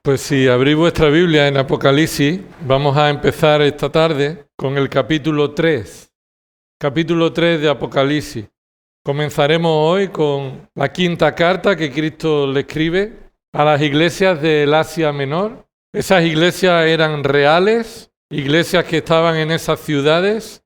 Pues si abrís vuestra Biblia en Apocalipsis, vamos a empezar esta tarde con el capítulo 3. Capítulo 3 de Apocalipsis. Comenzaremos hoy con la quinta carta que Cristo le escribe a las iglesias del Asia Menor. Esas iglesias eran reales, iglesias que estaban en esas ciudades,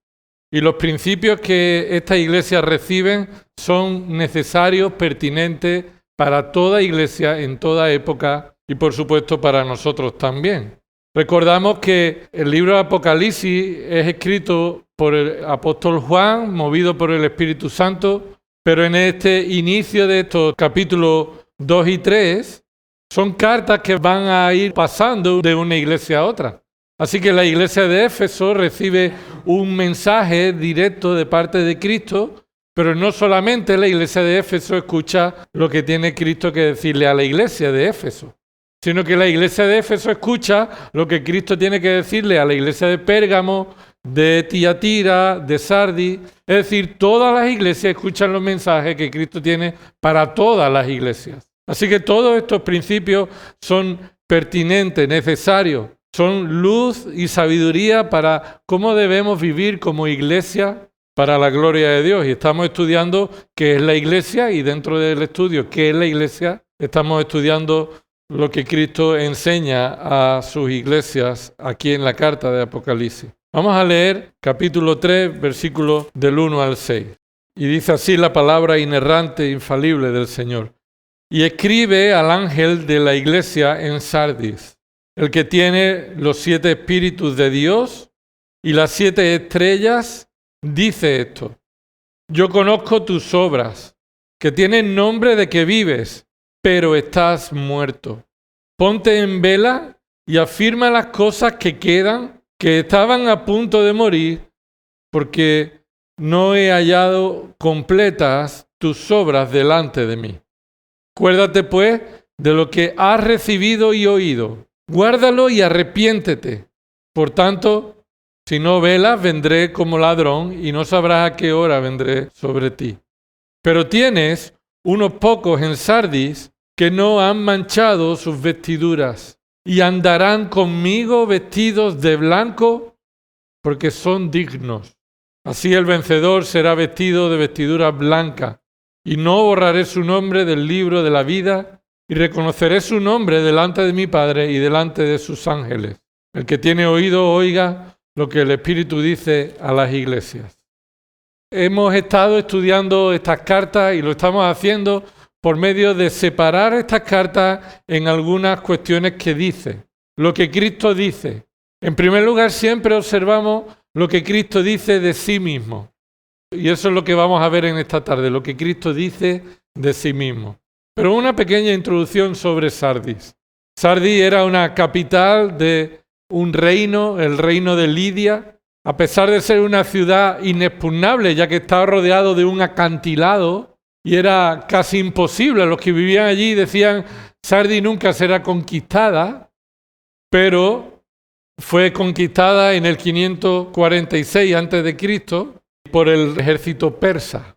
y los principios que estas iglesias reciben son necesarios, pertinentes para toda iglesia en toda época y por supuesto para nosotros también. Recordamos que el libro de Apocalipsis es escrito por el apóstol Juan, movido por el Espíritu Santo, pero en este inicio de estos capítulos 2 y 3 son cartas que van a ir pasando de una iglesia a otra. Así que la iglesia de Éfeso recibe un mensaje directo de parte de Cristo, pero no solamente la iglesia de Éfeso escucha lo que tiene Cristo que decirle a la iglesia de Éfeso, sino que la iglesia de Éfeso escucha lo que Cristo tiene que decirle a la iglesia de Pérgamo, de Tiatira, de Sardis. Es decir, todas las iglesias escuchan los mensajes que Cristo tiene para todas las iglesias. Así que todos estos principios son pertinentes, necesarios, son luz y sabiduría para cómo debemos vivir como iglesia para la gloria de Dios. Y estamos estudiando qué es la iglesia, y dentro del estudio qué es la iglesia, estamos estudiando lo que Cristo enseña a sus iglesias aquí en la carta de Apocalipsis. Vamos a leer capítulo 3, versículos del 1 al 6. Y dice así la palabra inerrante e infalible del Señor. Y escribe al ángel de la iglesia en Sardis, el que tiene los 7 espíritus de Dios y las 7 estrellas, dice esto: yo conozco tus obras, que tienen nombre de que vives, pero estás muerto. Ponte en vela y afirma las cosas que quedan, que estaban a punto de morir, porque no he hallado completas tus obras delante de mí. Acuérdate pues de lo que has recibido y oído. Guárdalo y arrepiéntete. Por tanto, si no velas, vendré como ladrón y no sabrás a qué hora vendré sobre ti. Pero tienes unos pocos en Sardis que no han manchado sus vestiduras y andarán conmigo vestidos de blanco porque son dignos. Así el vencedor será vestido de vestiduras blancas, y no borraré su nombre del libro de la vida, y reconoceré su nombre delante de mi Padre y delante de sus ángeles. El que tiene oído, oiga lo que el Espíritu dice a las iglesias. Hemos estado estudiando estas cartas y lo estamos haciendo por medio de separar estas cartas en algunas cuestiones que dice, lo que Cristo dice. En primer lugar, siempre observamos lo que Cristo dice de sí mismo. Y eso es lo que vamos a ver en esta tarde, lo que Cristo dice de sí mismo. Pero una pequeña introducción sobre Sardis. Sardis era una capital de un reino, el reino de Lidia. A pesar de ser una ciudad inexpugnable, ya que estaba rodeado de un acantilado, y era casi imposible. Los que vivían allí decían, Sardis nunca será conquistada, pero fue conquistada en el 546 a.C. por el ejército persa.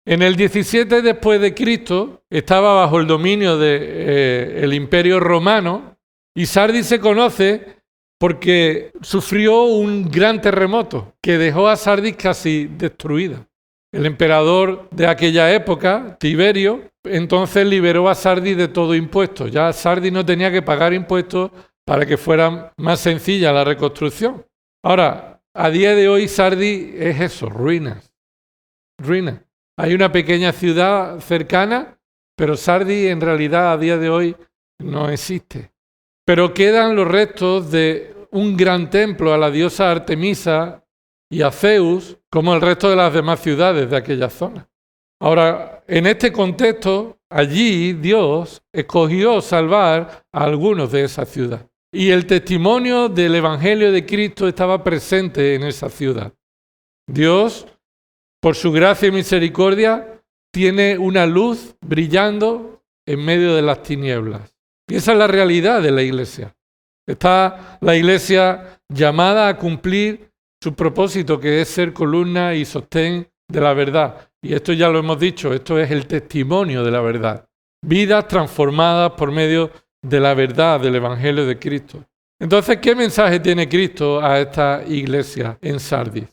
En el 17 después de Cristo estaba bajo el dominio del Imperio Romano, y Sardis se conoce porque sufrió un gran terremoto que dejó a Sardis casi destruida. El emperador de aquella época, Tiberio, entonces liberó a Sardis de todo impuesto. Ya Sardis no tenía que pagar impuestos para que fuera más sencilla la reconstrucción. Ahora, a día de hoy Sardis es eso, ruinas. Ruinas. Hay una pequeña ciudad cercana, pero Sardis en realidad a día de hoy no existe. Pero quedan los restos de un gran templo a la diosa Artemisa y a Zeus, como el resto de las demás ciudades de aquella zona. Ahora, en este contexto, allí Dios escogió salvar a algunos de esa ciudad. Y el testimonio del Evangelio de Cristo estaba presente en esa ciudad. Dios, por su gracia y misericordia, tiene una luz brillando en medio de las tinieblas. Y esa es la realidad de la iglesia. Está la iglesia llamada a cumplir su propósito, que es ser columna y sostén de la verdad. Y esto ya lo hemos dicho, esto es el testimonio de la verdad. Vidas transformadas por medio de la verdad del Evangelio de Cristo. Entonces, ¿qué mensaje tiene Cristo a esta iglesia en Sardis?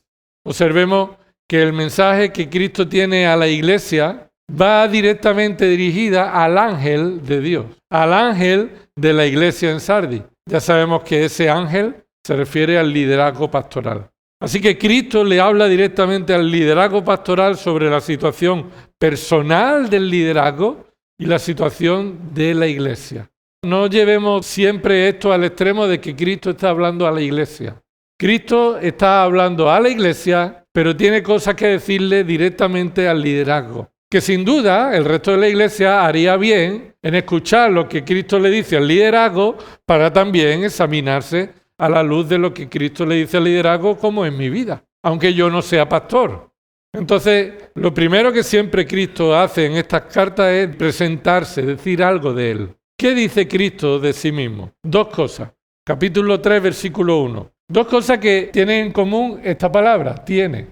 Observemos que el mensaje que Cristo tiene a la iglesia va directamente dirigida al ángel de Dios, al ángel de la iglesia en Sardis. Ya sabemos que ese ángel se refiere al liderazgo pastoral. Así que Cristo le habla directamente al liderazgo pastoral sobre la situación personal del liderazgo y la situación de la iglesia. No llevemos siempre esto al extremo de que Cristo está hablando a la iglesia. Cristo está hablando a la iglesia, pero tiene cosas que decirle directamente al liderazgo. Que sin duda el resto de la iglesia haría bien en escuchar lo que Cristo le dice al liderazgo para también examinarse a la luz de lo que Cristo le dice al liderazgo como en mi vida, aunque yo no sea pastor. Entonces, lo primero que siempre Cristo hace en estas cartas es presentarse, decir algo de Él. ¿Qué dice Cristo de sí mismo? Dos cosas. Capítulo 3, versículo 1. Dos cosas que tienen en común esta palabra, tiene.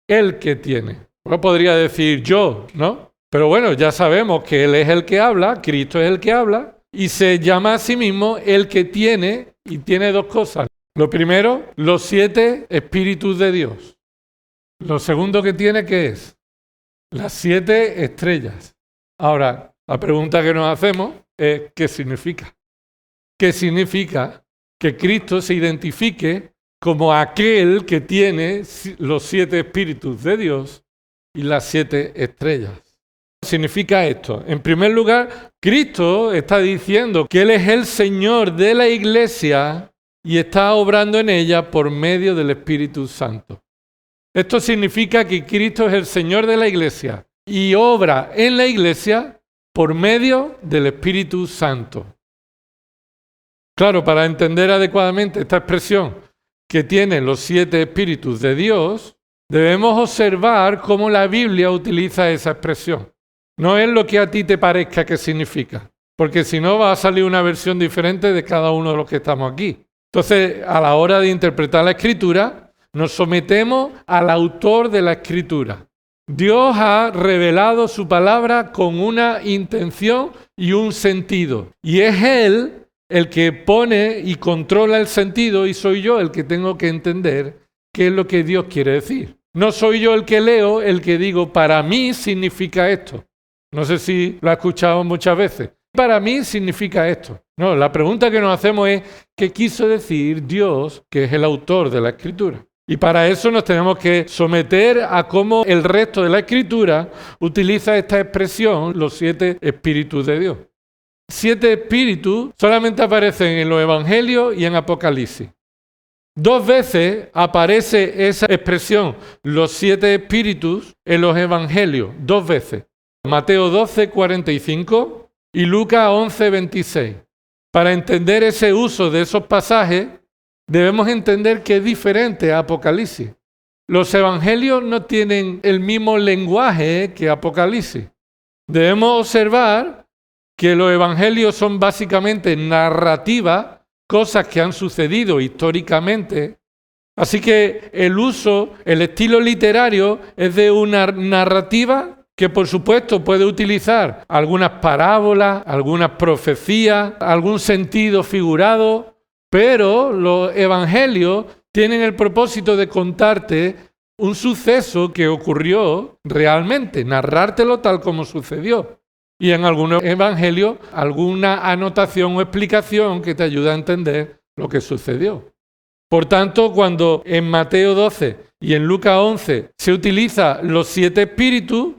El que tiene. Uno podría decir yo, ¿no? Pero bueno, ya sabemos que Él es el que habla, Cristo es el que habla, y se llama a sí mismo el que tiene, y tiene dos cosas. Lo primero, los 7 espíritus de Dios. Lo segundo que tiene, ¿qué es? Las 7 estrellas. Ahora, la pregunta que nos hacemos es, ¿qué significa? ¿Qué significa que Cristo se identifique como aquel que tiene los 7 espíritus de Dios y las 7 estrellas? Significa esto. En primer lugar, Cristo está diciendo que Él es el Señor de la iglesia y está obrando en ella por medio del Espíritu Santo. Esto significa que Cristo es el Señor de la iglesia y obra en la iglesia por medio del Espíritu Santo. Claro, para entender adecuadamente esta expresión que tiene los 7 espíritus de Dios, debemos observar cómo la Biblia utiliza esa expresión. No es lo que a ti te parezca que significa, porque si no va a salir una versión diferente de cada uno de los que estamos aquí. Entonces, a la hora de interpretar la Escritura, nos sometemos al autor de la Escritura. Dios ha revelado su palabra con una intención y un sentido. Y es Él el que pone y controla el sentido y soy yo el que tengo que entender qué es lo que Dios quiere decir. No soy yo el que leo, el que digo, para mí significa esto. No sé si lo has escuchado muchas veces. Para mí significa esto. No, la pregunta que nos hacemos es, ¿qué quiso decir Dios, que es el autor de la Escritura? Y para eso nos tenemos que someter a cómo el resto de la Escritura utiliza esta expresión, los 7 espíritus de Dios. 7 espíritus solamente aparecen en los Evangelios y en Apocalipsis. 2 veces aparece esa expresión, los 7 espíritus, en los Evangelios. 2 veces. Mateo 12, 45 y Lucas 11, 26. Para entender ese uso de esos pasajes, debemos entender que es diferente a Apocalipsis. Los evangelios no tienen el mismo lenguaje que Apocalipsis. Debemos observar que los evangelios son básicamente narrativas, cosas que han sucedido históricamente. Así que el estilo literario es de una narrativa que por supuesto puede utilizar algunas parábolas, algunas profecías, algún sentido figurado, pero los evangelios tienen el propósito de contarte un suceso que ocurrió realmente, narrártelo tal como sucedió. Y en algunos evangelios, alguna anotación o explicación que te ayuda a entender lo que sucedió. Por tanto, cuando en Mateo 12 y en Lucas 11 se utiliza los 7 espíritus,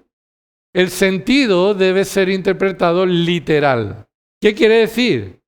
el sentido debe ser interpretado literal. ¿Qué quiere decir?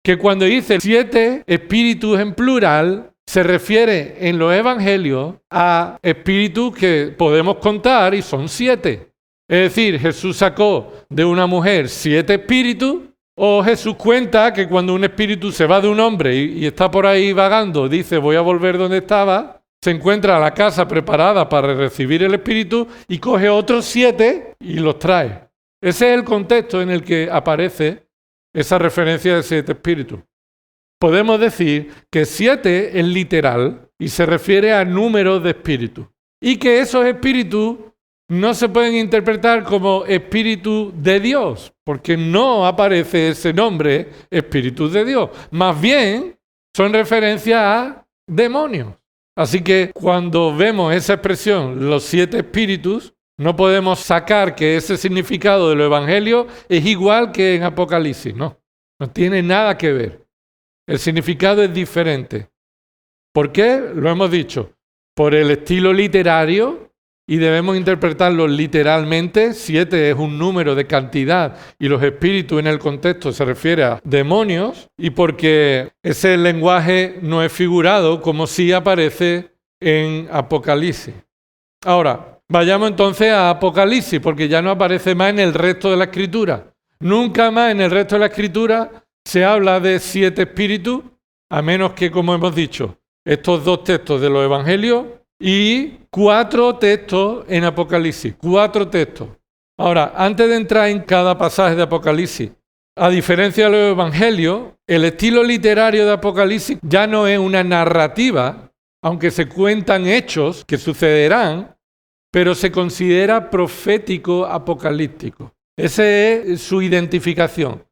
Que cuando dice 7 espíritus en plural, se refiere en los evangelios a espíritus que podemos contar y son 7. Es decir, Jesús sacó de una mujer 7 espíritus, o Jesús cuenta que cuando un espíritu se va de un hombre y está por ahí vagando, dice voy a volver donde estaba, se encuentra la casa preparada para recibir el espíritu y coge otros 7 y los trae. Ese es el contexto en el que aparece esa referencia de 7 espíritus. Podemos decir que 7 es literal y se refiere a números de espíritus. Y que esos espíritus no se pueden interpretar como Espíritu de Dios, porque no aparece ese nombre, Espíritu de Dios. Más bien, son referencias a demonios. Así que cuando vemos esa expresión, los 7 espíritus, no podemos sacar que ese significado de los evangelios es igual que en Apocalipsis, no tiene nada que ver. El significado es diferente. ¿Por qué? Lo hemos dicho, por el estilo literario, y debemos interpretarlo literalmente. 7 es un número de cantidad y los espíritus en el contexto se refiere a demonios, y porque ese lenguaje no es figurado como sí aparece en Apocalipsis. Ahora, vayamos entonces a Apocalipsis, porque ya no aparece más en el resto de la Escritura. Nunca más en el resto de la Escritura se habla de 7 espíritus, a menos que, como hemos dicho, estos 2 textos de los Evangelios y 4 textos en Apocalipsis. 4 textos. Ahora, antes de entrar en cada pasaje de Apocalipsis, a diferencia de los Evangelios, el estilo literario de Apocalipsis ya no es una narrativa, aunque se cuentan hechos que sucederán, pero se considera profético apocalíptico. Esa es su identificación.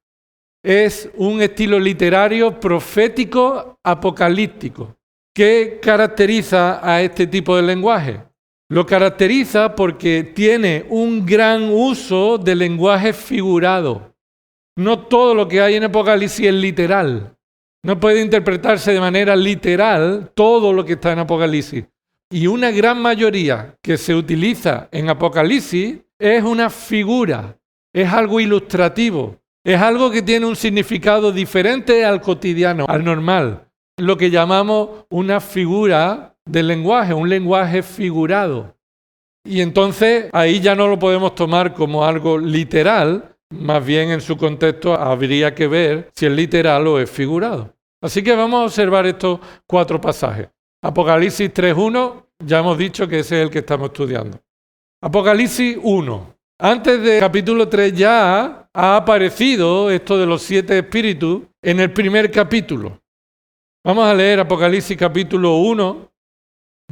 Es un estilo literario profético apocalíptico. ¿Qué caracteriza a este tipo de lenguaje? Lo caracteriza porque tiene un gran uso de lenguaje figurado. No todo lo que hay en Apocalipsis es literal. No puede interpretarse de manera literal todo lo que está en Apocalipsis. Y una gran mayoría que se utiliza en Apocalipsis es una figura, es algo ilustrativo, es algo que tiene un significado diferente al cotidiano, al normal. Lo que llamamos una figura del lenguaje, un lenguaje figurado. Y entonces ahí ya no lo podemos tomar como algo literal, más bien en su contexto habría que ver si es literal o es figurado. Así que vamos a observar estos 4 pasajes. Apocalipsis 3.1, ya hemos dicho que ese es el que estamos estudiando. Apocalipsis 1. Antes del capítulo 3 ya ha aparecido esto de los 7 espíritus en el primer capítulo. Vamos a leer Apocalipsis capítulo 1,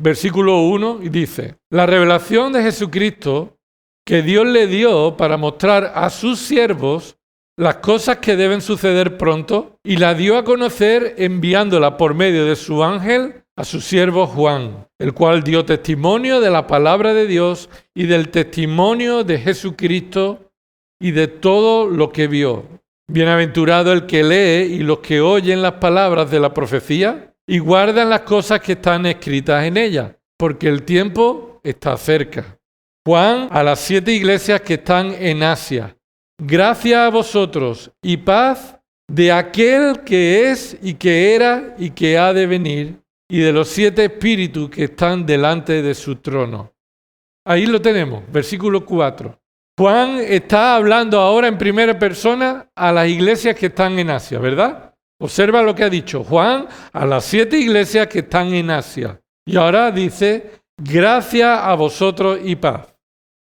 versículo 1, y dice: la revelación de Jesucristo que Dios le dio para mostrar a sus siervos las cosas que deben suceder pronto, y la dio a conocer enviándola por medio de su ángel a su siervo Juan, el cual dio testimonio de la palabra de Dios y del testimonio de Jesucristo y de todo lo que vio. Bienaventurado el que lee y los que oyen las palabras de la profecía y guardan las cosas que están escritas en ella, porque el tiempo está cerca. Juan, a las 7 iglesias que están en Asia: gracias a vosotros y paz de aquel que es y que era y que ha de venir, y de los 7 espíritus que están delante de su trono. Ahí lo tenemos, versículo 4. Juan está hablando ahora en primera persona a las iglesias que están en Asia, ¿verdad? Observa lo que ha dicho Juan a las 7 iglesias que están en Asia. Y ahora dice: gracias a vosotros y paz.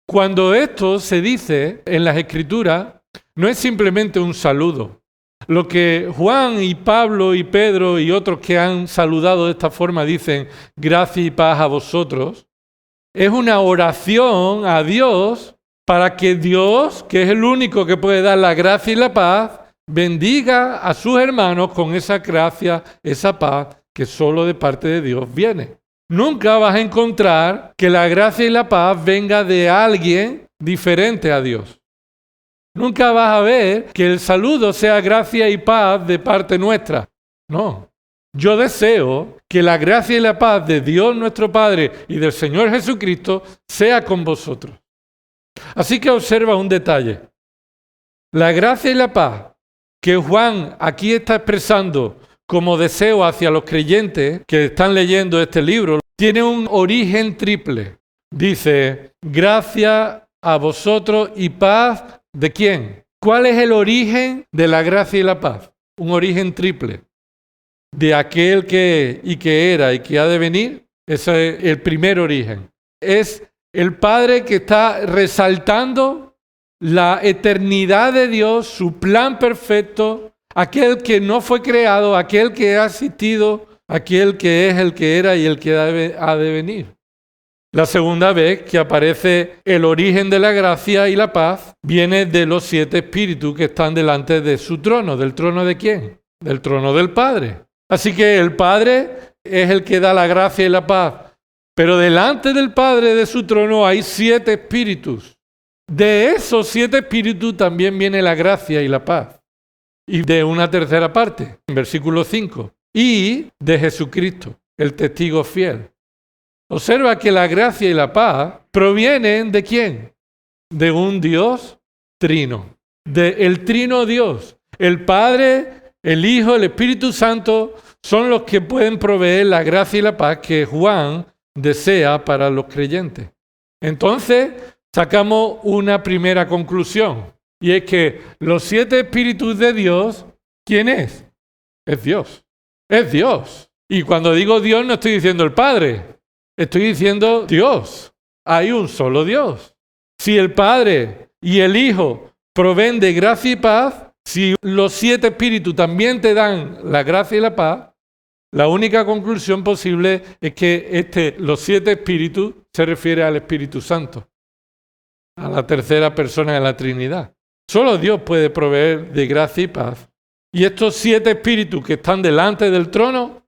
Cuando esto se dice en las Escrituras, no es simplemente un saludo. Lo que Juan y Pablo y Pedro y otros que han saludado de esta forma dicen: gracia y paz a vosotros, es una oración a Dios para que Dios, que es el único que puede dar la gracia y la paz, bendiga a sus hermanos con esa gracia, esa paz que solo de parte de Dios viene. Nunca vas a encontrar que la gracia y la paz venga de alguien diferente a Dios. Nunca vas a ver que el saludo sea gracia y paz de parte nuestra. No. Yo deseo que la gracia y la paz de Dios nuestro Padre y del Señor Jesucristo sea con vosotros. Así que observa un detalle. La gracia y la paz que Juan aquí está expresando como deseo hacia los creyentes que están leyendo este libro tiene un origen triple. Dice: gracia a vosotros y paz. ¿De quién? ¿Cuál es el origen de la gracia y la paz? Un origen triple. De aquel que y que era y que ha de venir. Ese es el primer origen. Es el Padre que está resaltando la eternidad de Dios, su plan perfecto, aquel que no fue creado, aquel que ha existido, aquel que es el que era y el que ha de venir. La segunda vez que aparece el origen de la gracia y la paz viene de los 7 espíritus que están delante de su trono. ¿Del trono de quién? Del trono del Padre. Así que el Padre es el que da la gracia y la paz. Pero delante del Padre de su trono hay 7 espíritus. De esos 7 espíritus también viene la gracia y la paz. Y de una tercera parte, en versículo 5. Y de Jesucristo, el testigo fiel. Observa que la gracia y la paz provienen ¿de quién? De un Dios trino. Del trino Dios. El Padre, el Hijo, el Espíritu Santo son los que pueden proveer la gracia y la paz que Juan desea para los creyentes. Entonces, sacamos una primera conclusión. Y es que los 7 espíritus de Dios, ¿quién es? Es Dios. Es Dios. Y cuando digo Dios no estoy diciendo el Padre. Estoy diciendo Dios. Hay un solo Dios. Si el Padre y el Hijo proveen de gracia y paz, si los 7 espíritus también te dan la gracia y la paz, la única conclusión posible es que los 7 espíritus se refiere al Espíritu Santo, a la tercera persona de la Trinidad. Solo Dios puede proveer de gracia y paz. Y estos 7 espíritus que están delante del trono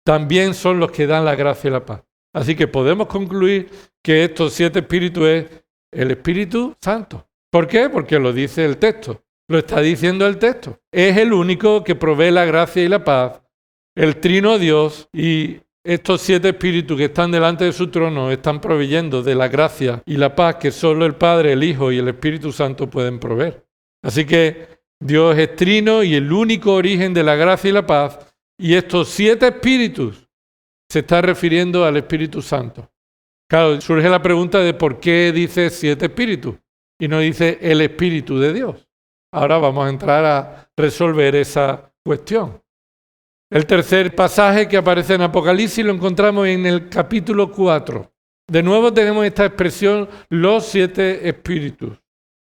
también son los que dan la gracia y la paz. Así que podemos concluir que estos 7 espíritus es el Espíritu Santo. ¿Por qué? Porque lo dice el texto. Lo está diciendo el texto. Es el único que provee la gracia y la paz. El trino Dios y estos 7 espíritus que están delante de su trono están proveyendo de la gracia y la paz que solo el Padre, el Hijo y el Espíritu Santo pueden proveer. Así que Dios es trino y el único origen de la gracia y la paz. Y estos 7 espíritus se está refiriendo al Espíritu Santo. Claro, surge la pregunta de por qué dice 7 espíritus y no dice el Espíritu de Dios. Ahora vamos a entrar a resolver esa cuestión. El tercer pasaje que aparece en Apocalipsis lo encontramos en el capítulo 4. De nuevo tenemos esta expresión, los 7 espíritus.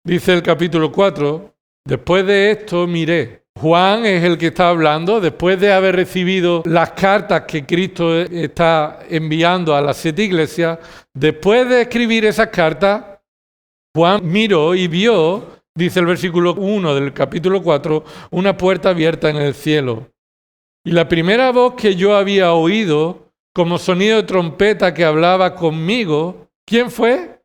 Dice el capítulo 4, después de esto miré. Juan es el que está hablando, después de haber recibido las cartas que Cristo está enviando a las 7 iglesias, después de escribir esas cartas, Juan miró y vio, dice el versículo 1 del capítulo 4, una puerta abierta en el cielo. Y la primera voz que yo había oído, como sonido de trompeta que hablaba conmigo, ¿quién fue?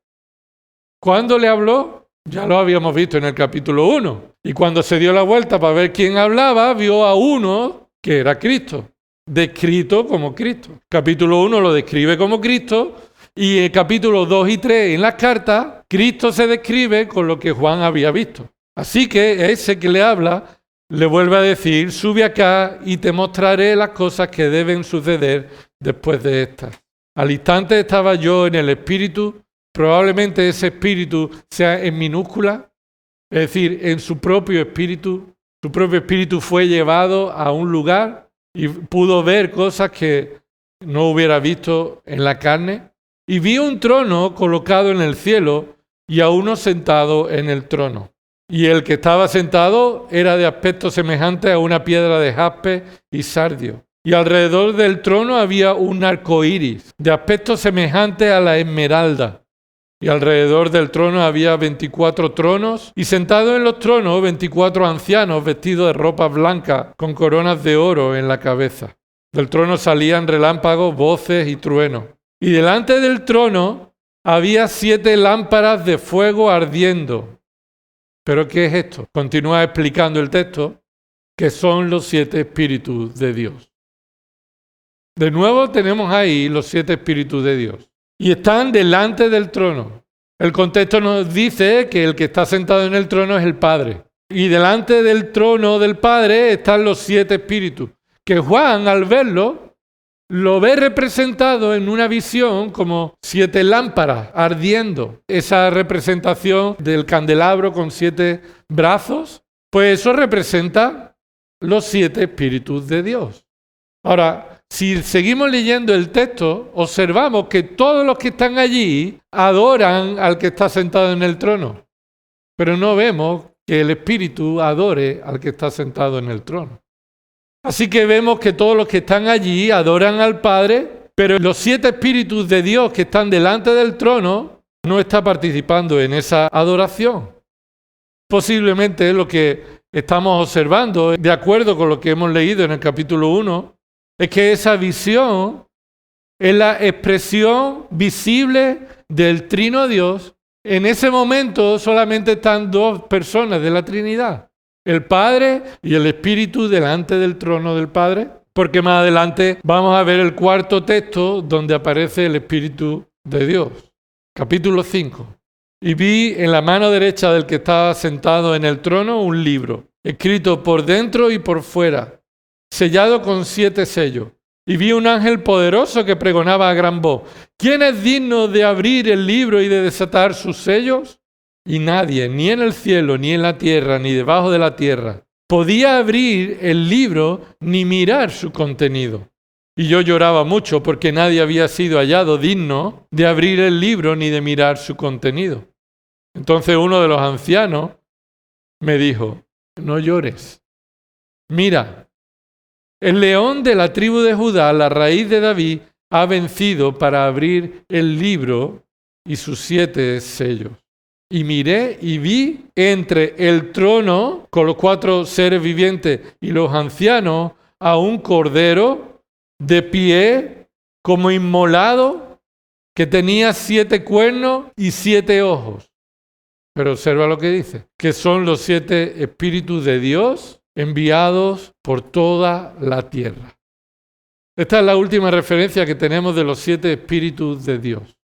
¿Cuándo le habló? Ya lo habíamos visto en el capítulo 1. Y cuando se dio la vuelta para ver quién hablaba, vio a uno que era Cristo, descrito como Cristo. Capítulo 1 lo describe como Cristo y en capítulos 2 y 3 en las cartas, Cristo se describe con lo que Juan había visto. Así que ese que le habla le vuelve a decir, sube acá y te mostraré las cosas que deben suceder después de estas. Al instante estaba yo en el Espíritu. Probablemente ese espíritu sea en minúscula, es decir, en su propio espíritu. Su propio espíritu fue llevado a un lugar y pudo ver cosas que no hubiera visto en la carne. Y vi un trono colocado en el cielo y a uno sentado en el trono. Y el que estaba sentado era de aspecto semejante a una piedra de jaspe y sardio. Y alrededor del trono había un arco iris, de aspecto semejante a la esmeralda. Y alrededor del trono había 24 tronos, y sentados en los tronos 24 ancianos vestidos de ropa blanca, con coronas de oro en la cabeza. Del trono salían relámpagos, voces y truenos. Y delante del trono había 7 lámparas de fuego ardiendo. ¿Pero qué es esto? Continúa explicando el texto, que son los 7 espíritus de Dios. De nuevo tenemos ahí los 7 espíritus de Dios. Y están delante del trono. El contexto nos dice que el que está sentado en el trono es el Padre. Y delante del trono del Padre están los 7 espíritus. Que Juan, al verlo, lo ve representado en una visión como 7 lámparas ardiendo. Esa representación del candelabro con 7 brazos, pues eso representa los 7 espíritus de Dios. Ahora, si seguimos leyendo el texto, observamos que todos los que están allí adoran al que está sentado en el trono. Pero no vemos que el Espíritu adore al que está sentado en el trono. Así que vemos que todos los que están allí adoran al Padre Pero los 7 espíritus de Dios que están delante del trono no están participando en esa adoración. Posiblemente lo que estamos observando, de acuerdo con lo que hemos leído en el capítulo 1, es que esa visión es la expresión visible del Trino Dios. En ese momento solamente están 2 personas de la Trinidad, el Padre y el Espíritu delante del trono del Padre, porque más adelante vamos a ver el 4.º texto donde aparece el Espíritu de Dios. Capítulo 5. Y vi en la mano derecha del que estaba sentado en el trono un libro, escrito por dentro y por fuera, sellado con 7 sellos. Y vi un ángel poderoso que pregonaba a gran voz: ¿quién es digno de abrir el libro y de desatar sus sellos? Y nadie, ni en el cielo, ni en la tierra, ni debajo de la tierra, podía abrir el libro ni mirar su contenido. Y yo lloraba mucho porque nadie había sido hallado digno de abrir el libro ni de mirar su contenido. Entonces uno de los ancianos me dijo: no llores. Mira, el león de la tribu de Judá, la raíz de David, ha vencido para abrir el libro y sus 7 sellos. Y miré y vi entre el trono, con los 4 seres vivientes y los ancianos, a un cordero de pie como inmolado, que tenía 7 cuernos y 7 ojos. Pero observa lo que dice, que son los 7 espíritus de Dios enviados por toda la tierra. Esta es la última referencia que tenemos de los 7 espíritus de Dios.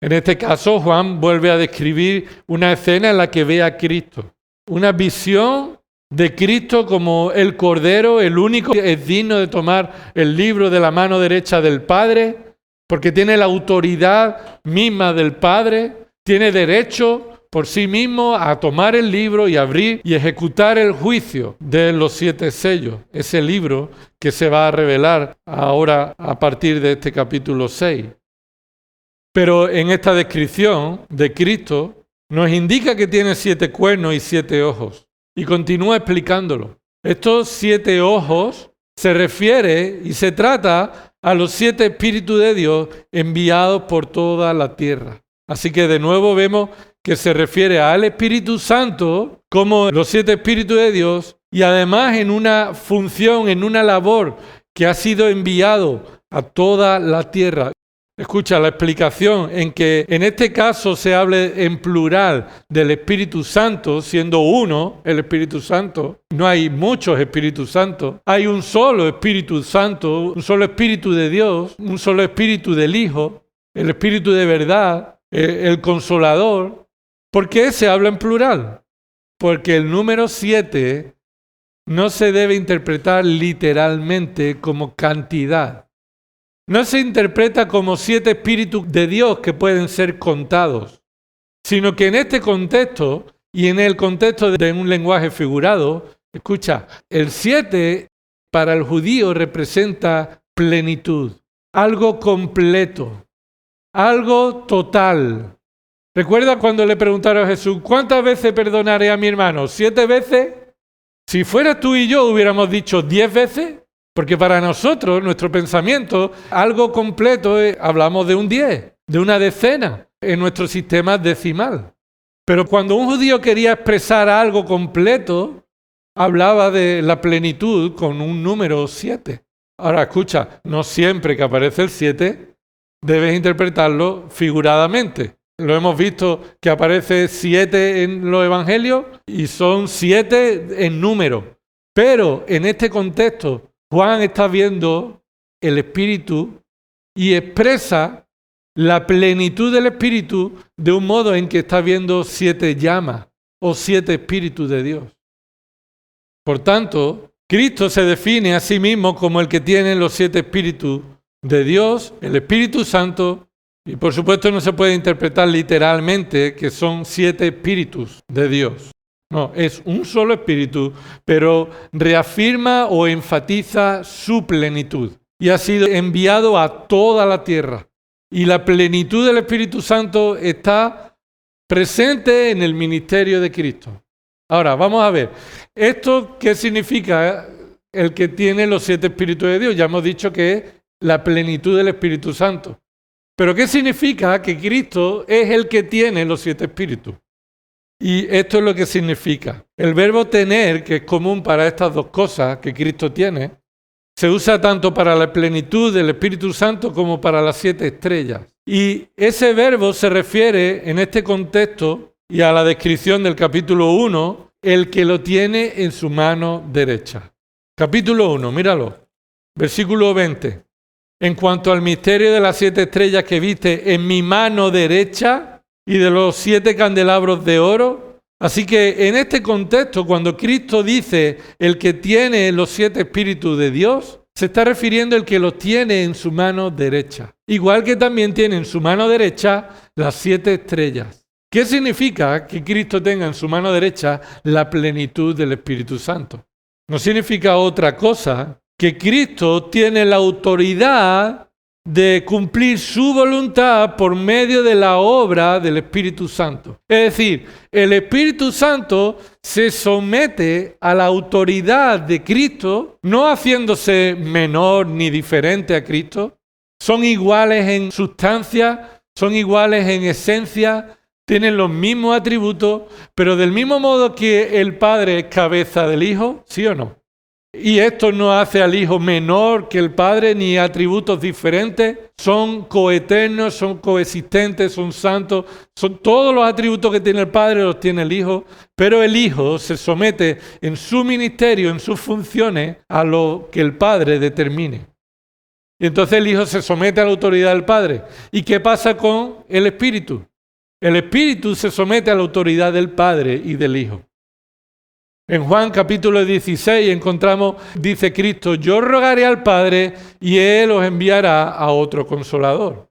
En este caso, Juan vuelve a describir una escena en la que ve a Cristo. Una visión de Cristo como el Cordero, el único que es digno de tomar el libro de la mano derecha del Padre, porque tiene la autoridad misma del Padre, tiene derecho por sí mismo a tomar el libro y abrir y ejecutar el juicio de los 7 sellos. Ese libro que se va a revelar ahora a partir de este capítulo 6. Pero en esta descripción de Cristo nos indica que tiene 7 cuernos y 7 ojos. Y continúa explicándolo. Estos 7 ojos se refiere y se trata a los 7 espíritus de Dios enviados por toda la tierra. Así que de nuevo vemos que se refiere al Espíritu Santo como los 7 espíritus de Dios y además en una función, en una labor que ha sido enviado a toda la tierra. Escucha la explicación en que en este caso se hable en plural del Espíritu Santo, siendo uno el Espíritu Santo. No hay muchos Espíritus Santos. Hay un solo Espíritu Santo, un solo Espíritu de Dios, un solo Espíritu del Hijo, el Espíritu de verdad, el Consolador. ¿Por qué se habla en plural? Porque el número 7 no se debe interpretar literalmente como cantidad. No se interpreta como 7 espíritus de Dios que pueden ser contados, sino que en este contexto y en el contexto de un lenguaje figurado, escucha, el 7 para el judío representa plenitud, algo completo, algo total. ¿Recuerda cuando le preguntaron a Jesús, ¿cuántas veces perdonaré a mi hermano? ¿7 veces? Si fueras tú y yo hubiéramos dicho 10 veces, porque para nosotros, nuestro pensamiento, algo completo, hablamos de un 10, de una decena, en nuestro sistema decimal. Pero cuando un judío quería expresar algo completo, hablaba de la plenitud con un número 7. Ahora escucha, no siempre que aparece el 7, debes interpretarlo figuradamente. Lo hemos visto que aparece 7 en los evangelios y son 7 en número. Pero en este contexto, Juan está viendo el Espíritu y expresa la plenitud del Espíritu de un modo en que está viendo 7 llamas o 7 espíritus de Dios. Por tanto, Cristo se define a sí mismo como el que tiene los 7 espíritus de Dios, el Espíritu Santo. Y por supuesto no se puede interpretar literalmente que son 7 espíritus de Dios. No, es un solo espíritu, pero reafirma o enfatiza su plenitud. Y ha sido enviado a toda la tierra. Y la plenitud del Espíritu Santo está presente en el ministerio de Cristo. Ahora, vamos a ver. ¿Esto qué significa el que tiene los 7 espíritus de Dios? Ya hemos dicho que es la plenitud del Espíritu Santo. ¿Pero qué significa? Que Cristo es el que tiene los 7 espíritus. Y esto es lo que significa. El verbo tener, que es común para estas dos cosas que Cristo tiene, se usa tanto para la plenitud del Espíritu Santo como para las 7 estrellas. Y ese verbo se refiere en este contexto y a la descripción del capítulo 1, el que lo tiene en su mano derecha. Capítulo 1, míralo, versículo 20. En cuanto al misterio de las 7 estrellas que viste en mi mano derecha y de los 7 candelabros de oro. Así que en este contexto, cuando Cristo dice el que tiene los 7 espíritus de Dios, se está refiriendo al que los tiene en su mano derecha. Igual que también tiene en su mano derecha las 7 estrellas. ¿Qué significa que Cristo tenga en su mano derecha la plenitud del Espíritu Santo? No significa otra cosa que Cristo tiene la autoridad de cumplir su voluntad por medio de la obra del Espíritu Santo. Es decir, el Espíritu Santo se somete a la autoridad de Cristo, no haciéndose menor ni diferente a Cristo. Son iguales en sustancia, son iguales en esencia, tienen los mismos atributos, pero del mismo modo que el Padre es cabeza del Hijo, ¿sí o no? Y esto no hace al Hijo menor que el Padre, ni atributos diferentes. Son coeternos, son coexistentes, son santos. Son todos los atributos que tiene el Padre los tiene el Hijo. Pero el Hijo se somete en su ministerio, en sus funciones, a lo que el Padre determine. Y entonces el Hijo se somete a la autoridad del Padre. ¿Y qué pasa con el Espíritu? El Espíritu se somete a la autoridad del Padre y del Hijo. En Juan capítulo 16 encontramos, dice Cristo, yo rogaré al Padre y Él os enviará a otro Consolador.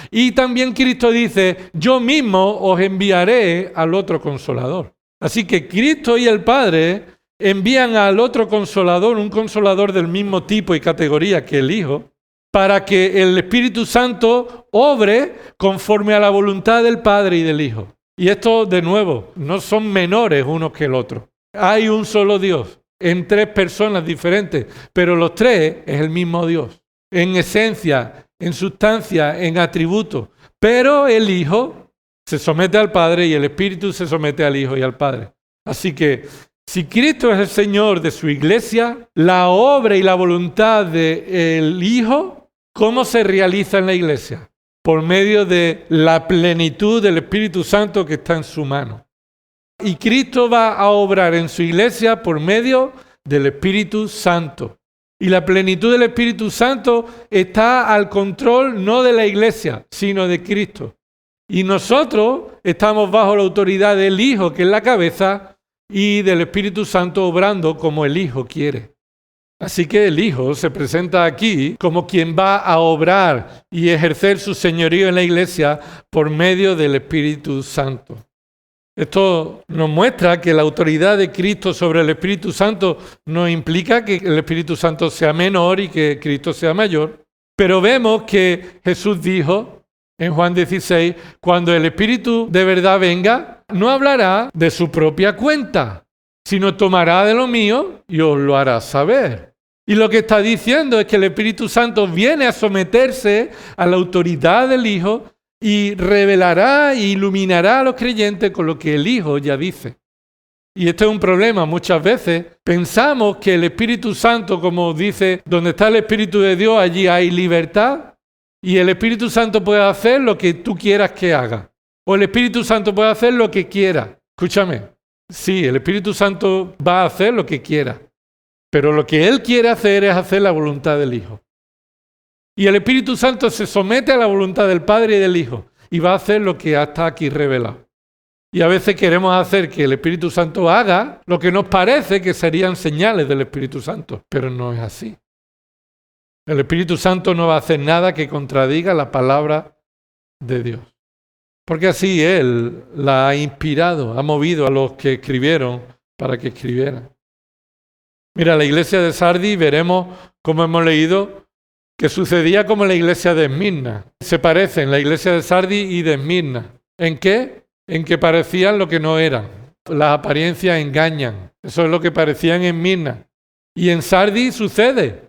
Y también Cristo dice, yo mismo os enviaré al otro Consolador. Así que Cristo y el Padre envían al otro Consolador, un Consolador del mismo tipo y categoría que el Hijo, para que el Espíritu Santo obre conforme a la voluntad del Padre y del Hijo. Y esto, de nuevo, no son menores unos que el otro. Hay un solo Dios, en 3 personas diferentes, pero los 3 es el mismo Dios, en esencia, en sustancia, en atributos. Pero el Hijo se somete al Padre y el Espíritu se somete al Hijo y al Padre. Así que, si Cristo es el Señor de su iglesia, la obra y la voluntad del Hijo, ¿cómo se realiza en la iglesia? Por medio de la plenitud del Espíritu Santo que está en su mano. Y Cristo va a obrar en su iglesia por medio del Espíritu Santo. Y la plenitud del Espíritu Santo está al control no de la iglesia, sino de Cristo. Y nosotros estamos bajo la autoridad del Hijo, que es la cabeza, y del Espíritu Santo obrando como el Hijo quiere. Así que el Hijo se presenta aquí como quien va a obrar y ejercer su señorío en la iglesia por medio del Espíritu Santo. Esto nos muestra que la autoridad de Cristo sobre el Espíritu Santo no implica que el Espíritu Santo sea menor y que Cristo sea mayor, pero vemos que Jesús dijo en Juan 16, cuando el Espíritu de verdad venga, no hablará de su propia cuenta, sino tomará de lo mío y os lo hará saber. Y lo que está diciendo es que el Espíritu Santo viene a someterse a la autoridad del Hijo y revelará e iluminará a los creyentes con lo que el Hijo ya dice. Y este es un problema. Muchas veces pensamos que el Espíritu Santo, como dice, donde está el Espíritu de Dios, allí hay libertad. Y el Espíritu Santo puede hacer lo que tú quieras que haga. O el Espíritu Santo puede hacer lo que quiera. Escúchame. Sí, el Espíritu Santo va a hacer lo que quiera. Pero lo que Él quiere hacer es hacer la voluntad del Hijo. Y el Espíritu Santo se somete a la voluntad del Padre y del Hijo y va a hacer lo que está aquí revelado. Y a veces queremos hacer que el Espíritu Santo haga lo que nos parece que serían señales del Espíritu Santo, pero no es así. El Espíritu Santo no va a hacer nada que contradiga la palabra de Dios. Porque así Él la ha inspirado, ha movido a los que escribieron para que escribieran. Mira, la iglesia de Sardis, veremos, como hemos leído, que sucedía como la iglesia de Esmirna. Se parecen la iglesia de Sardis y de Esmirna. ¿En qué? En que parecían lo que no eran. Las apariencias engañan. Eso es lo que parecían en Esmirna. Y en Sardis sucede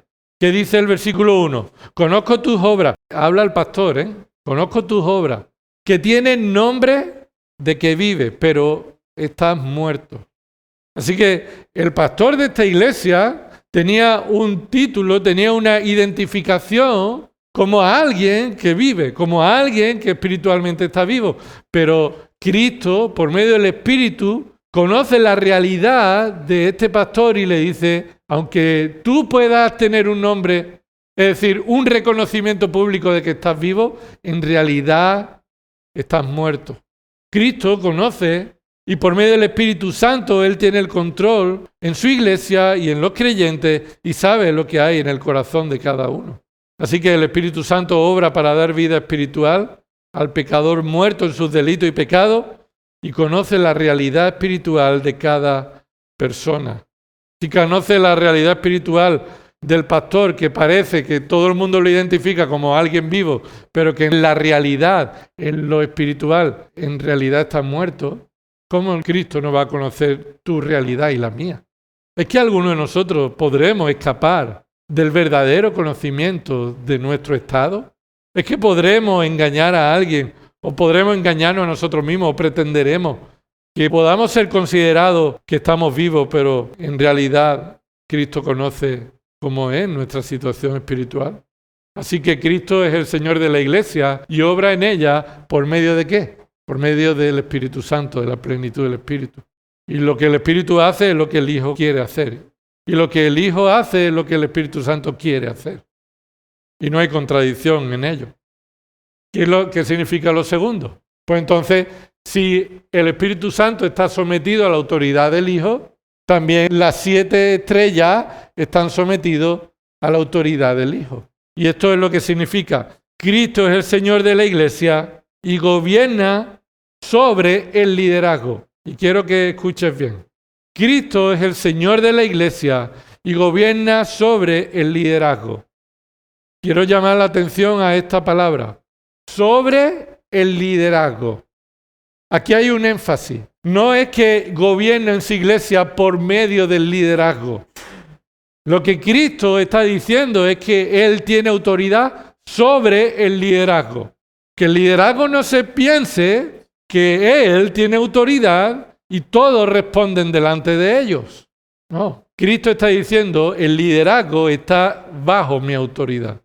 ¿Qué dice el versículo 1? Conozco tus obras. Habla el pastor, Conozco tus obras, que tienen nombre de que vives, pero estás muerto. Así que el pastor de esta iglesia tenía un título, tenía una identificación como alguien que vive, como alguien que espiritualmente está vivo. Pero Cristo, por medio del Espíritu, conoce la realidad de este pastor y le dice, aunque tú puedas tener un nombre, es decir, un reconocimiento público de que estás vivo, en realidad estás muerto. Cristo conoce y por medio del Espíritu Santo Él tiene el control en su iglesia y en los creyentes y sabe lo que hay en el corazón de cada uno. Así que el Espíritu Santo obra para dar vida espiritual al pecador muerto en sus delitos y pecados y conoce la realidad espiritual de cada persona. Si conoce la realidad espiritual del pastor, que parece que todo el mundo lo identifica como alguien vivo, pero que en la realidad, en lo espiritual, en realidad está muerto, ¿cómo Cristo no va a conocer tu realidad y la mía? Es que algunos de nosotros podremos escapar del verdadero conocimiento de nuestro estado. Es que podremos engañar a alguien o podremos engañarnos a nosotros mismos o pretenderemos que podamos ser considerados que estamos vivos, pero en realidad Cristo conoce cómo es nuestra situación espiritual. Así que Cristo es el Señor de la iglesia y obra en ella ¿por medio de qué? Por medio del Espíritu Santo, de la plenitud del Espíritu. Y lo que el Espíritu hace es lo que el Hijo quiere hacer. Y lo que el Hijo hace es lo que el Espíritu Santo quiere hacer. Y no hay contradicción en ello. ¿Qué significa lo segundo? Pues entonces, si el Espíritu Santo está sometido a la autoridad del Hijo, también las 7 estrellas están sometidos a la autoridad del Hijo. Y esto es lo que significa: Cristo es el Señor de la iglesia y gobierna sobre el liderazgo. Y quiero que escuches bien. Cristo es el Señor de la iglesia y gobierna sobre el liderazgo. Quiero llamar la atención a esta palabra. Sobre el liderazgo. Aquí hay un énfasis. No es que gobierna en su iglesia por medio del liderazgo. Lo que Cristo está diciendo es que Él tiene autoridad sobre el liderazgo. Que el liderazgo no se piense que Él tiene autoridad y todos responden delante de ellos. No. Cristo está diciendo, el liderazgo está bajo mi autoridad.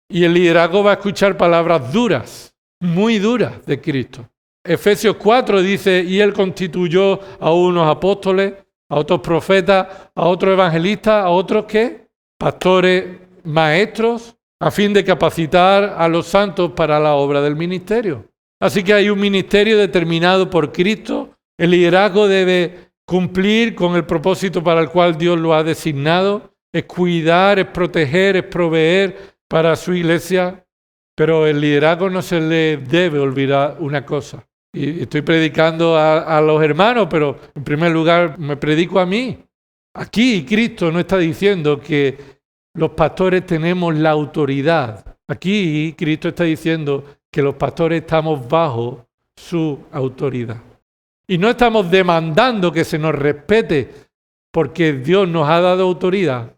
Y el liderazgo va a escuchar palabras duras, muy duras de Cristo. Efesios 4 dice, y Él constituyó a unos apóstoles, a otros profetas, a otros evangelistas, a otros ¿qué? Pastores, maestros, a fin de capacitar a los santos para la obra del ministerio. Así que hay un ministerio determinado por Cristo. El liderazgo debe cumplir con el propósito para el cual Dios lo ha designado. Es cuidar, es proteger, es proveer para su iglesia. Pero el liderazgo no se le debe olvidar una cosa. Y estoy predicando a los hermanos, pero en primer lugar me predico a mí. Aquí Cristo no está diciendo que los pastores tenemos la autoridad. Aquí Cristo está diciendo que los pastores estamos bajo su autoridad. Y no estamos demandando que se nos respete porque Dios nos ha dado autoridad,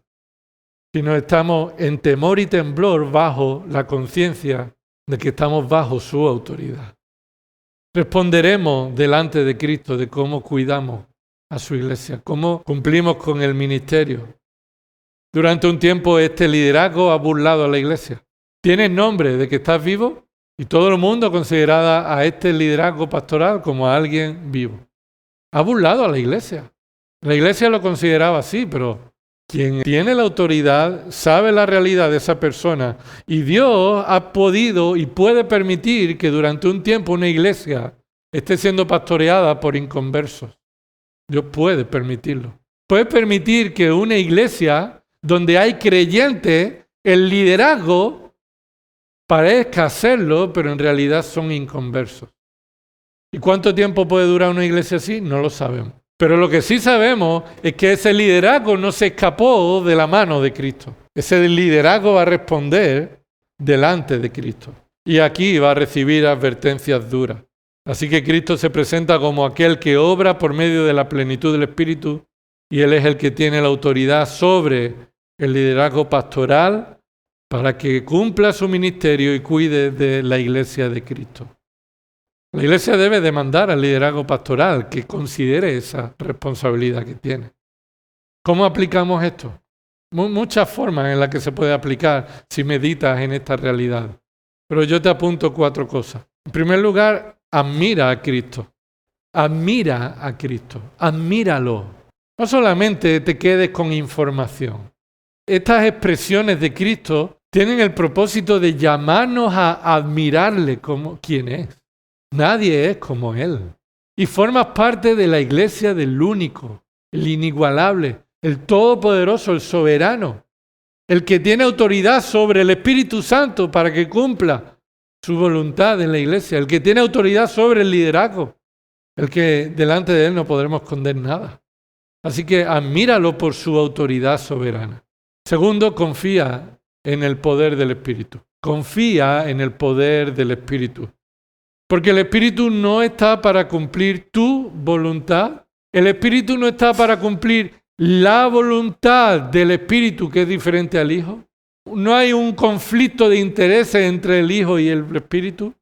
sino estamos en temor y temblor bajo la conciencia de que estamos bajo su autoridad. Responderemos delante de Cristo de cómo cuidamos a su iglesia, cómo cumplimos con el ministerio. Durante un tiempo este liderazgo ha burlado a la iglesia. ¿Tienes nombre de que estás vivo? Y todo el mundo consideraba a este liderazgo pastoral como a alguien vivo. Ha burlado a la iglesia. La iglesia lo consideraba así, pero quien tiene la autoridad sabe la realidad de esa persona. Y Dios ha podido y puede permitir que durante un tiempo una iglesia esté siendo pastoreada por inconversos. Dios puede permitirlo. Puede permitir que una iglesia donde hay creyentes, el liderazgo parezca hacerlo, pero en realidad son inconversos. ¿Y cuánto tiempo puede durar una iglesia así? No lo sabemos. Pero lo que sí sabemos es que ese liderazgo no se escapó de la mano de Cristo. Ese liderazgo va a responder delante de Cristo. Y aquí va a recibir advertencias duras. Así que Cristo se presenta como aquel que obra por medio de la plenitud del Espíritu y Él es el que tiene la autoridad sobre el liderazgo pastoral, para que cumpla su ministerio y cuide de la iglesia de Cristo. La iglesia debe demandar al liderazgo pastoral que considere esa responsabilidad que tiene. ¿Cómo aplicamos esto? Muchas formas en las que se puede aplicar si meditas en esta realidad. Pero yo te apunto 4 cosas. En primer lugar, admira a Cristo. Admira a Cristo. Admíralo. No solamente te quedes con información. Estas expresiones de Cristo tienen el propósito de llamarnos a admirarle como quien es. Nadie es como Él. Y formas parte de la iglesia del único, el inigualable, el todopoderoso, el soberano, el que tiene autoridad sobre el Espíritu Santo para que cumpla su voluntad en la iglesia, el que tiene autoridad sobre el liderazgo, el que delante de Él no podremos esconder nada. Así que admíralo por su autoridad soberana. Segundo, confía en el poder del Espíritu. Confía en el poder del Espíritu. Porque el Espíritu no está para cumplir tu voluntad. El Espíritu no está para cumplir la voluntad del Espíritu, que es diferente al Hijo. No hay un conflicto de intereses entre el Hijo y el Espíritu.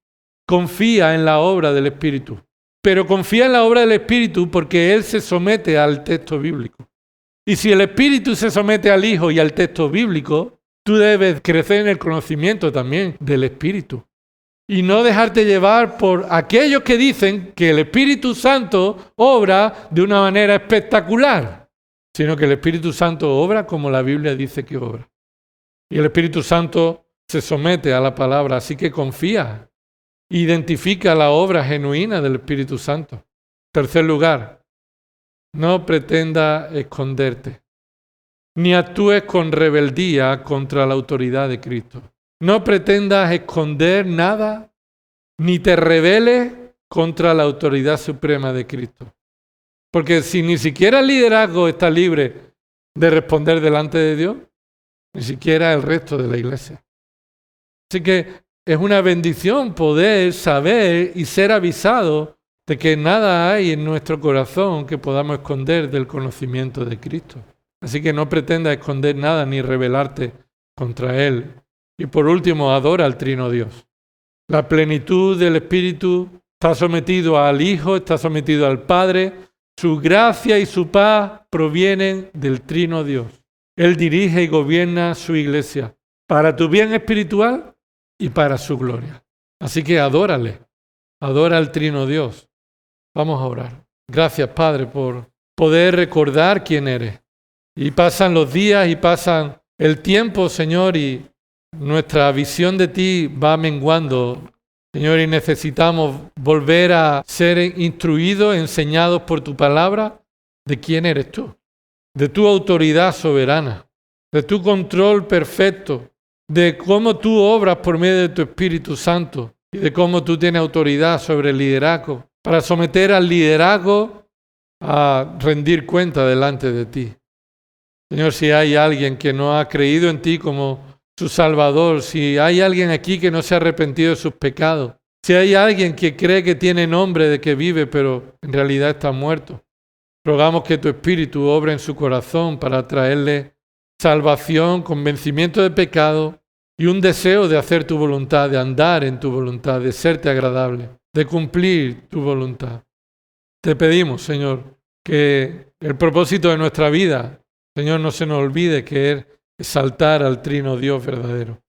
Confía en la obra del Espíritu. Pero confía en la obra del Espíritu porque Él se somete al texto bíblico. Y si el Espíritu se somete al Hijo y al texto bíblico, tú debes crecer en el conocimiento también del Espíritu. Y no dejarte llevar por aquellos que dicen que el Espíritu Santo obra de una manera espectacular, sino que el Espíritu Santo obra como la Biblia dice que obra. Y el Espíritu Santo se somete a la palabra, así que confía. Identifica la obra genuina del Espíritu Santo. Tercer lugar, no pretenda esconderte, ni actúes con rebeldía contra la autoridad de Cristo. No pretendas esconder nada, ni te rebeles contra la autoridad suprema de Cristo. Porque si ni siquiera el liderazgo está libre de responder delante de Dios, ni siquiera el resto de la iglesia. Así que es una bendición poder saber y ser avisado de que nada hay en nuestro corazón que podamos esconder del conocimiento de Cristo. Así que no pretendas esconder nada ni rebelarte contra Él. Y por último, adora al Trino Dios. La plenitud del Espíritu está sometido al Hijo, está sometido al Padre. Su gracia y su paz provienen del Trino Dios. Él dirige y gobierna su iglesia para tu bien espiritual y para su gloria. Así que adórale, adora al Trino Dios. Vamos a orar. Gracias, Padre, por poder recordar quién eres. Y pasan los días y pasan el tiempo, Señor, y nuestra visión de ti va menguando, Señor, y necesitamos volver a ser instruidos, enseñados por tu palabra de quién eres tú, de tu autoridad soberana, de tu control perfecto, de cómo tú obras por medio de tu Espíritu Santo y de cómo tú tienes autoridad sobre el liderazgo, para someter al liderazgo a rendir cuenta delante de ti. Señor, si hay alguien que no ha creído en ti como su Salvador, si hay alguien aquí que no se ha arrepentido de sus pecados, si hay alguien que cree que tiene nombre de que vive, pero en realidad está muerto, rogamos que tu Espíritu obre en su corazón para traerle salvación, convencimiento de pecado y un deseo de hacer tu voluntad, de andar en tu voluntad, de serte agradable, de cumplir tu voluntad. Te pedimos, Señor, que el propósito de nuestra vida, Señor, no se nos olvide que es exaltar al Trino Dios verdadero.